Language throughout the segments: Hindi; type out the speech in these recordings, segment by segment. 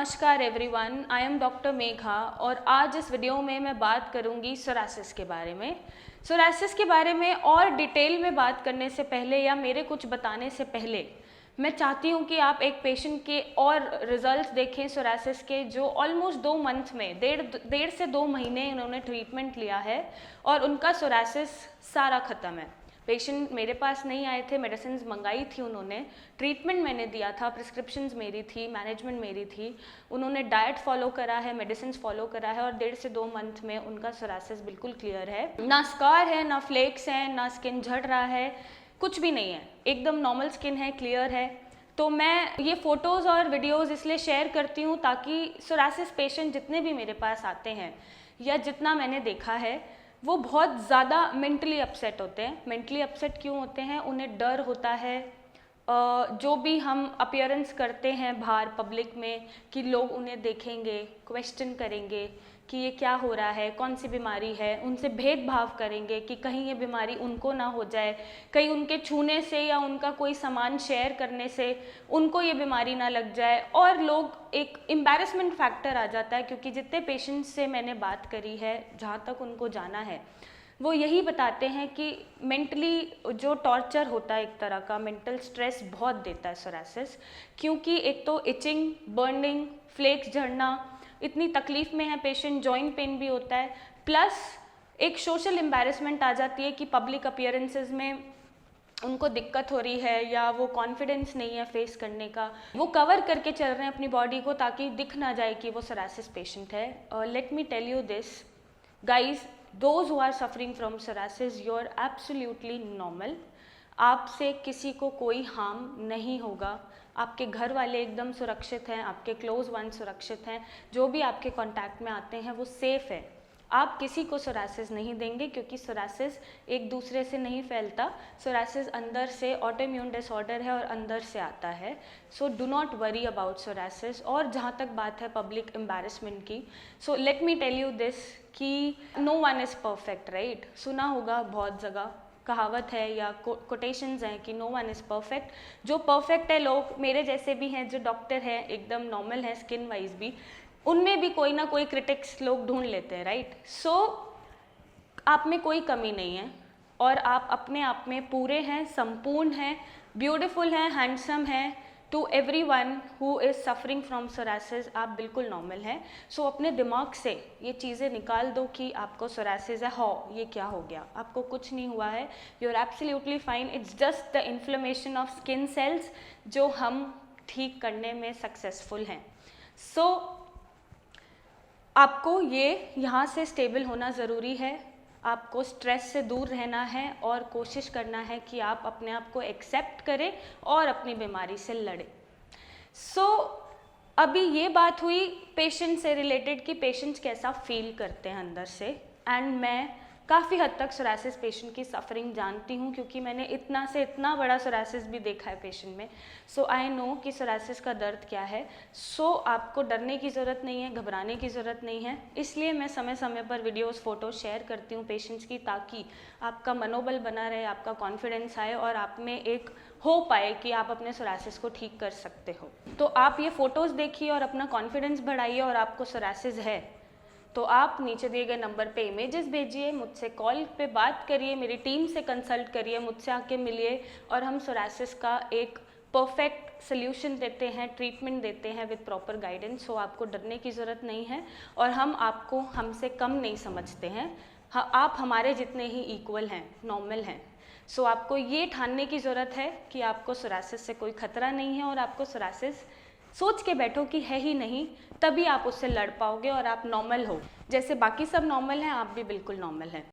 नमस्कार everyone, I am doctor Megha और आज इस वीडियो में मैं बात करूंगी सोरासिस के बारे में। सोरासिस के बारे में और डिटेल में बात करने से पहले या मेरे कुछ बताने से पहले मैं चाहती हूं कि आप एक पेशेंट के और रिजल्ट्स देखें सोरासिस के, जो ऑलमोस्ट 2 मंथ में डेढ़ से 2 महीने उन्होंने ट्रीटमेंट लिया है और उनका सोरासिस सारा ख़त्म है। पेशेंट मेरे पास नहीं आए थे, मेडिसिन मंगाई थी उन्होंने, ट्रीटमेंट मैंने दिया था, प्रिस्क्रिप्शंस मेरी थी, मैनेजमेंट मेरी थी, उन्होंने डाइट फॉलो करा है, मेडिसिन फॉलो करा है और 1.5 से 2 मंथ में उनका सोरासिस बिल्कुल क्लियर है। ना स्कार है, ना फ्लेक्स हैं, ना स्किन झड़ रहा है, कुछ भी नहीं है, एकदम नॉर्मल स्किन है, क्लियर है। तो मैं ये फ़ोटोज़ और वीडियोज़ इसलिए शेयर करती हूँ ताकि सोरासिस पेशेंट जितने भी मेरे पास आते हैं या जितना मैंने देखा है वो बहुत ज़्यादा मेंटली अपसेट होते हैं। मेंटली अपसेट क्यों होते हैं? उन्हें डर होता है जो भी हम अपीयरेंस करते हैं बाहर पब्लिक में कि लोग उन्हें देखेंगे, क्वेश्चन करेंगे कि ये क्या हो रहा है, कौन सी बीमारी है, उनसे भेदभाव करेंगे कि कहीं ये बीमारी उनको ना हो जाए, कहीं उनके छूने से या उनका कोई सामान शेयर करने से उनको ये बीमारी ना लग जाए। और लोग एक एम्बैरेसमेंट फैक्टर आ जाता है, क्योंकि जितने पेशेंट्स से मैंने बात करी है, जहाँ तक उनको जाना है, वो यही बताते हैं कि मेंटली जो टॉर्चर होता है, एक तरह का मेंटल स्ट्रेस बहुत देता है सोरासिस, क्योंकि एक तो इचिंग, बर्निंग, फ्लेक्स झड़ना, इतनी तकलीफ़ में है पेशेंट, जॉइंट पेन भी होता है, प्लस एक सोशल एम्बैरेसमेंट आ जाती है कि पब्लिक अपीयरेंसेस में उनको दिक्कत हो रही है या वो कॉन्फिडेंस नहीं है फेस करने का, वो कवर करके चल रहे हैं अपनी बॉडी को ताकि दिख ना जाए कि वो सोरासिस पेशेंट है। Let me tell you this guys, those who are suffering from psoriasis, you're absolutely normal। आपसे किसी को कोई हार्म नहीं होगा, आपके घर वाले एकदम सुरक्षित हैं, आपके क्लोज वन सुरक्षित हैं, जो भी आपके कांटेक्ट में आते हैं वो सेफ़ है। आप किसी को सोरासिस नहीं देंगे, क्योंकि सोरासिस एक दूसरे से नहीं फैलता, सोरासिस अंदर से ऑटोइम्यून डिसऑर्डर है और अंदर से आता है। So do not worry about psoriasis. और जहाँ तक बात है पब्लिक एम्बैरेसमेंट की, so let me tell you this कि no one is perfect, right? सुना होगा बहुत जगह, कहावत है या कोटेशंस हैं कि नो वन इज़ परफेक्ट। जो परफेक्ट है लोग मेरे जैसे भी हैं, जो डॉक्टर हैं, एकदम नॉर्मल है स्किन वाइज भी, उनमें भी कोई ना कोई क्रिटिक्स लोग ढूंढ लेते हैं, राइट? सो आप में कोई कमी नहीं है और आप अपने आप में पूरे हैं, संपूर्ण हैं, ब्यूटीफुल हैं, हैंडसम हैं। To everyone who is suffering from psoriasis आप बिल्कुल नॉर्मल हैं। सो अपने दिमाग से ये चीज़ें निकाल दो कि आपको सोरासिस है, हो ये क्या हो गया, आपको कुछ नहीं हुआ है, you are absolutely fine. It's just the inflammation of skin cells जो हम ठीक करने में सक्सेसफुल हैं। सो आपको ये यहाँ से स्टेबल होना ज़रूरी है, आपको स्ट्रेस से दूर रहना है और कोशिश करना है कि आप अपने आप को एक्सेप्ट करें और अपनी बीमारी से लड़ें। सो अभी ये बात हुई पेशेंट से रिलेटेड कि पेशेंट्स कैसा फील करते हैं अंदर से, एंड मैं काफ़ी हद तक सोरासिस पेशेंट की सफरिंग जानती हूँ, क्योंकि मैंने इतना से इतना बड़ा सोरासिस भी देखा है पेशेंट में। सो आई नो कि सोरासिस का दर्द क्या है। सो आपको डरने की ज़रूरत नहीं है, घबराने की ज़रूरत नहीं है। इसलिए मैं समय समय पर वीडियोस, फ़ोटो शेयर करती हूँ पेशेंट्स की, ताकि आपका मनोबल बना रहे, आपका कॉन्फिडेंस आए और आप में एक होप आए कि आप अपने सोरासिस को ठीक कर सकते हो। तो आप ये फ़ोटोज़ देखिए और अपना कॉन्फिडेंस बढ़ाइए। और आपको सोरासिस है तो आप नीचे दिए गए नंबर पे इमेजेस भेजिए, मुझसे कॉल पे बात करिए, मेरी टीम से कंसल्ट करिए, मुझसे आके मिलिए और हम सोरासिस का एक परफेक्ट सोल्यूशन देते हैं, ट्रीटमेंट देते हैं विद प्रॉपर गाइडेंस। सो आपको डरने की ज़रूरत नहीं है और हम आपको हमसे कम नहीं समझते हैं। हाँ, आप हमारे जितने ही इक्वल हैं, नॉर्मल हैं। सो आपको ये ठानने की ज़रूरत है कि आपको सोरासिस से कोई खतरा नहीं है और आपको सोरासिस सोच के बैठो कि है ही नहीं, तभी आप उससे लड़ पाओगे और आप नॉर्मल हो। जैसे बाकी सब नॉर्मल हैं, आप भी बिल्कुल नॉर्मल हैं।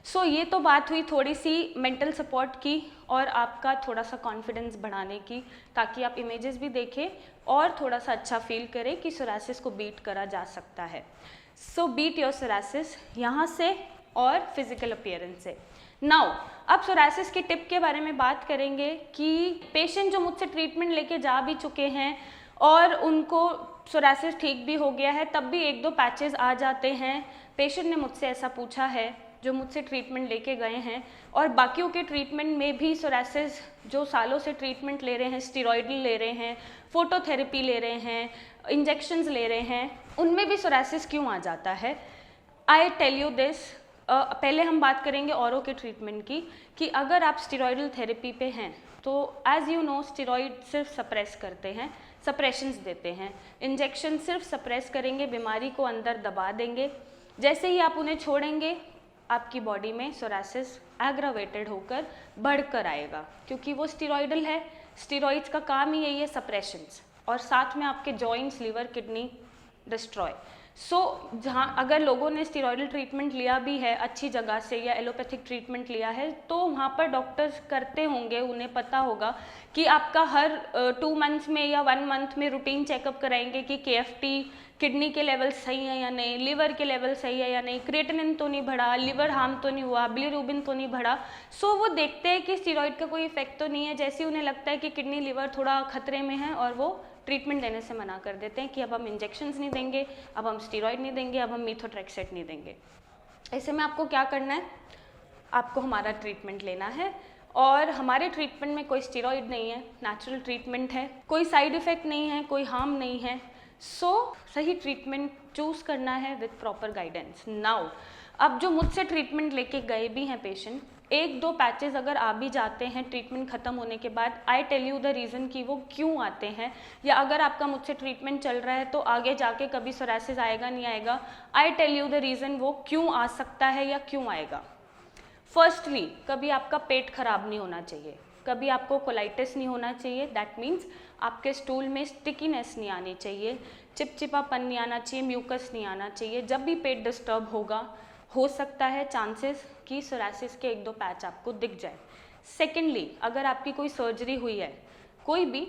सो ये तो बात हुई थोड़ी सी मेंटल सपोर्ट की और आपका थोड़ा सा कॉन्फिडेंस बढ़ाने की, ताकि आप इमेजेस भी देखें और थोड़ा सा अच्छा फील करें कि सोरासिस को बीट करा जा सकता है। सो बीट योर सोरासिस यहाँ से और फिजिकल अपीयरेंस से। नाउ अब सोरासिस के टिप के बारे में बात करेंगे कि पेशेंट जो मुझसे ट्रीटमेंट लेके जा भी चुके हैं और उनको सोरासिस ठीक भी हो गया है, तब भी 1-2 पैचेस आ जाते हैं। पेशेंट ने मुझसे ऐसा पूछा है जो मुझसे ट्रीटमेंट लेके गए हैं, और बाकियों के ट्रीटमेंट में भी सोरासिस जो सालों से ट्रीटमेंट ले रहे हैं, स्टेरॉइडल ले रहे हैं, फोटोथेरेपी ले रहे हैं, इंजेक्शंस ले रहे हैं, उनमें भी सोरासिस क्यों आ जाता है। I tell you this. पहले हम बात करेंगे औरों के ट्रीटमेंट की, कि अगर आप स्टेरॉइडल थेरेपी पे हैं तो एज़ यू नो स्टेरॉइड सिर्फ सप्रेस करते हैं, सप्रेशंस देते हैं। इंजेक्शन सिर्फ सप्रेस करेंगे, बीमारी को अंदर दबा देंगे। जैसे ही आप उन्हें छोड़ेंगे, आपकी बॉडी में सोरासिस एग्रावेटेड होकर बढ़कर आएगा, क्योंकि वो स्टेरॉइडल है। स्टेरॉइड्स का काम ही यही है, सप्रेशंस, और साथ में आपके जॉइंट्स, लिवर, किडनी डिस्ट्रॉय। सो जहाँ अगर लोगों ने स्टेरॉइडल ट्रीटमेंट लिया भी है अच्छी जगह से या एलोपैथिक ट्रीटमेंट लिया है, तो वहाँ पर डॉक्टर्स करते होंगे, उन्हें पता होगा कि आपका हर 2 मंथ्स में या 1 मंथ में रूटीन चेकअप कराएंगे कि KFT किडनी के लेवल सही है या नहीं, लिवर के लेवल सही है या नहीं, क्रिएटिनिन तो नहीं बढ़ा, लिवर हार्म तो नहीं हुआ, बिलीरुबिन तो नहीं बढ़ा। सो वो देखते हैं कि स्टेरॉइड का कोई इफेक्ट तो नहीं है। जैसे ही उन्हें लगता है कि किडनी, लिवर थोड़ा खतरे में है, और वो ट्रीटमेंट देने से मना कर देते हैं कि अब हम इंजेक्शंस नहीं देंगे, अब हम स्टेरॉइड नहीं देंगे, अब हम मीथोट्रेक्सेट नहीं देंगे। ऐसे में आपको क्या करना है, आपको हमारा ट्रीटमेंट लेना है, और हमारे ट्रीटमेंट में कोई स्टेरॉइड नहीं है, नेचुरल ट्रीटमेंट है, कोई साइड इफ़ेक्ट नहीं है, कोई हार्म नहीं है। सो सही ट्रीटमेंट चूज़ करना है विद प्रॉपर गाइडेंस। नाउ अब जो मुझसे ट्रीटमेंट लेके गए भी हैं पेशेंट, 1-2 पैचेस अगर आ भी जाते हैं ट्रीटमेंट ख़त्म होने के बाद, I tell you the reason कि वो क्यों आते हैं, या अगर आपका मुझसे ट्रीटमेंट चल रहा है तो आगे जाके कभी सोरासिस आएगा नहीं आएगा, I tell you the reason वो क्यों आ सकता है या क्यों आएगा। फर्स्टली, कभी आपका पेट खराब नहीं होना चाहिए, कभी आपको कोलाइटिस नहीं होना चाहिए, दैट मीन्स आपके स्टूल में स्टिकीनेस नहीं आनी चाहिए, चिपचिपापन नहीं आना चाहिए, म्यूकस नहीं आना चाहिए। जब भी पेट डिस्टर्ब होगा, हो सकता है चांसेस कि सोरासिस के 1-2 पैच आपको दिख जाए। सेकेंडली, अगर आपकी कोई सर्जरी हुई है, कोई भी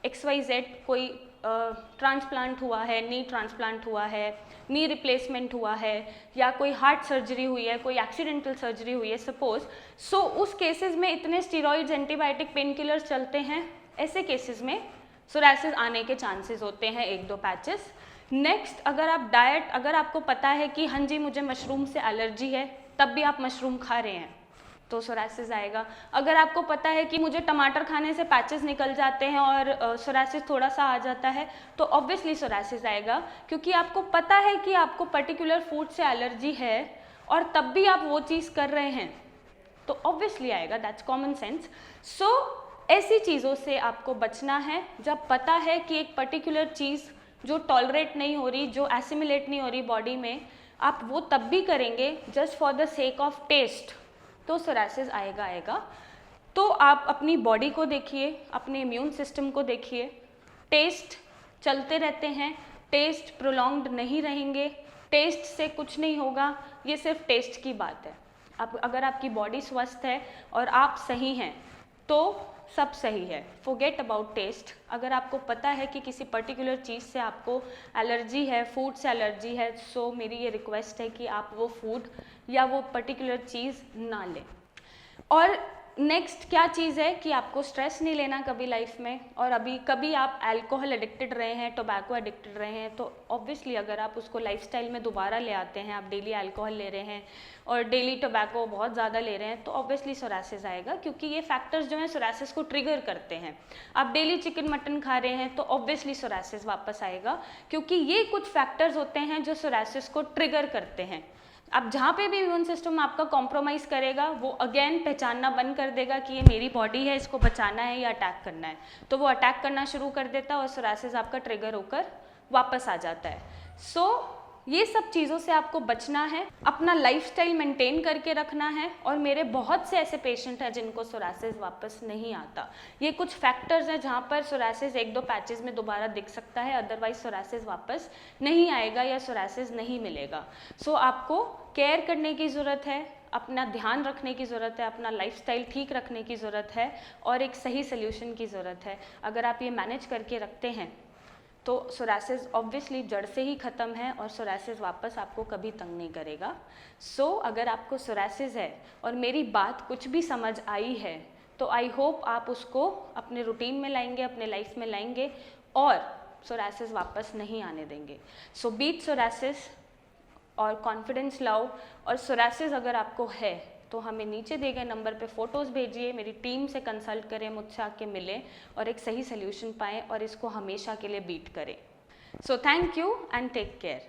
XYZ, कोई ट्रांसप्लांट हुआ है, नी ट्रांसप्लांट हुआ है, नी रिप्लेसमेंट हुआ है, या कोई हार्ट सर्जरी हुई है, कोई एक्सीडेंटल सर्जरी हुई है सपोज, सो उस केसेस में इतने स्टीरॉइड्स, एंटीबायोटिक, पेन किलर्स चलते हैं, ऐसे केसेस में सोरासिस आने के चांसेस होते हैं 1-2 पैचेस। नेक्स्ट, अगर आप डाइट, अगर आपको पता है कि हाँ जी मुझे मशरूम से एलर्जी है, तब भी आप मशरूम खा रहे हैं तो सोरासिस आएगा। अगर आपको पता है कि मुझे टमाटर खाने से पैचेस निकल जाते हैं और सोरासिस थोड़ा सा आ जाता है, तो ऑब्वियसली सोरासिस आएगा, क्योंकि आपको पता है कि आपको पर्टिकुलर फूड से एलर्जी है और तब भी आप वो चीज़ कर रहे हैं, तो ऑब्वियसली आएगा, दैट्स कॉमन सेंस। सो ऐसी चीज़ों से आपको बचना है। जब पता है कि एक पर्टिकुलर चीज़ जो टॉलरेट नहीं हो रही, जो एसिमिलेट नहीं हो रही बॉडी में, आप वो तब भी करेंगे just for the sake of taste, तो सोरासिस आएगा। तो आप अपनी बॉडी को देखिए, अपने इम्यून सिस्टम को देखिए। टेस्ट चलते रहते हैं, टेस्ट प्रोलॉन्ग्ड नहीं रहेंगे, टेस्ट से कुछ नहीं होगा, ये सिर्फ टेस्ट की बात है। अब अगर आपकी बॉडी स्वस्थ है और आप सही हैं तो सब सही है, फॉरगेट अबाउट टेस्ट। अगर आपको पता है कि किसी पर्टिकुलर चीज़ से आपको एलर्जी है, फूड से एलर्जी है, सो मेरी ये रिक्वेस्ट है कि आप वो फूड या वो पर्टिकुलर चीज़ ना लें। और नेक्स्ट क्या चीज़ है कि आपको स्ट्रेस नहीं लेना कभी लाइफ में, और अभी कभी आप अल्कोहल एडिक्टेड रहे हैं, टोबैको एडिक्टेड रहे हैं, तो ऑब्वियसली अगर आप उसको लाइफस्टाइल में दोबारा ले आते हैं, आप डेली अल्कोहल ले रहे हैं और डेली टोबैको बहुत ज़्यादा ले रहे हैं, तो ऑब्वियसली सोरासिस आएगा, क्योंकि ये फैक्टर्स जो हैं सोरासिस को ट्रिगर करते हैं। आप डेली चिकन मटन खा रहे हैं तो ऑब्वियसली सोरासिस वापस आएगा, क्योंकि ये कुछ फैक्टर्स होते हैं जो सोरासिस को ट्रिगर करते हैं। अब जहाँ पे भी इम्यून सिस्टम आपका कॉम्प्रोमाइज़ करेगा, वो अगेन पहचानना बंद कर देगा कि ये मेरी बॉडी है, इसको बचाना है या अटैक करना है, तो वो अटैक करना शुरू कर देता है और सोरासिस आपका ट्रिगर होकर वापस आ जाता है। सो ये सब चीज़ों से आपको बचना है, अपना लाइफस्टाइल मेंटेन करके रखना है। और मेरे बहुत से ऐसे पेशेंट हैं जिनको सोरासिस वापस नहीं आता। ये कुछ फैक्टर्स हैं जहाँ पर सोरासिस 1-2 पैचेस में दोबारा दिख सकता है, अदरवाइज सोरासिस वापस नहीं आएगा या सोरासिस नहीं मिलेगा। सो आपको केयर करने की ज़रूरत है, अपना ध्यान रखने की ज़रूरत है, अपना लाइफस्टाइल ठीक रखने की ज़रूरत है और एक सही सल्यूशन की ज़रूरत है। अगर आप ये मैनेज करके रखते हैं तो सोरासिस ऑब्वियसली जड़ से ही ख़त्म है और सोरासिस वापस आपको कभी तंग नहीं करेगा। अगर आपको सोरासिस है और मेरी बात कुछ भी समझ आई है तो आई होप आप उसको अपने रूटीन में लाएंगे, अपने लाइफ में लाएंगे और सोरासिस वापस नहीं आने देंगे। बीट सोरासिस और कॉन्फिडेंस लाओ। और सोरासिस अगर आपको है तो हमें नीचे दिए गए नंबर पे फ़ोटोज़ भेजिए, मेरी टीम से कंसल्ट करें, मुझसे आके मिलें और एक सही सल्यूशन पाएँ और इसको हमेशा के लिए बीट करें। Thank you and take care.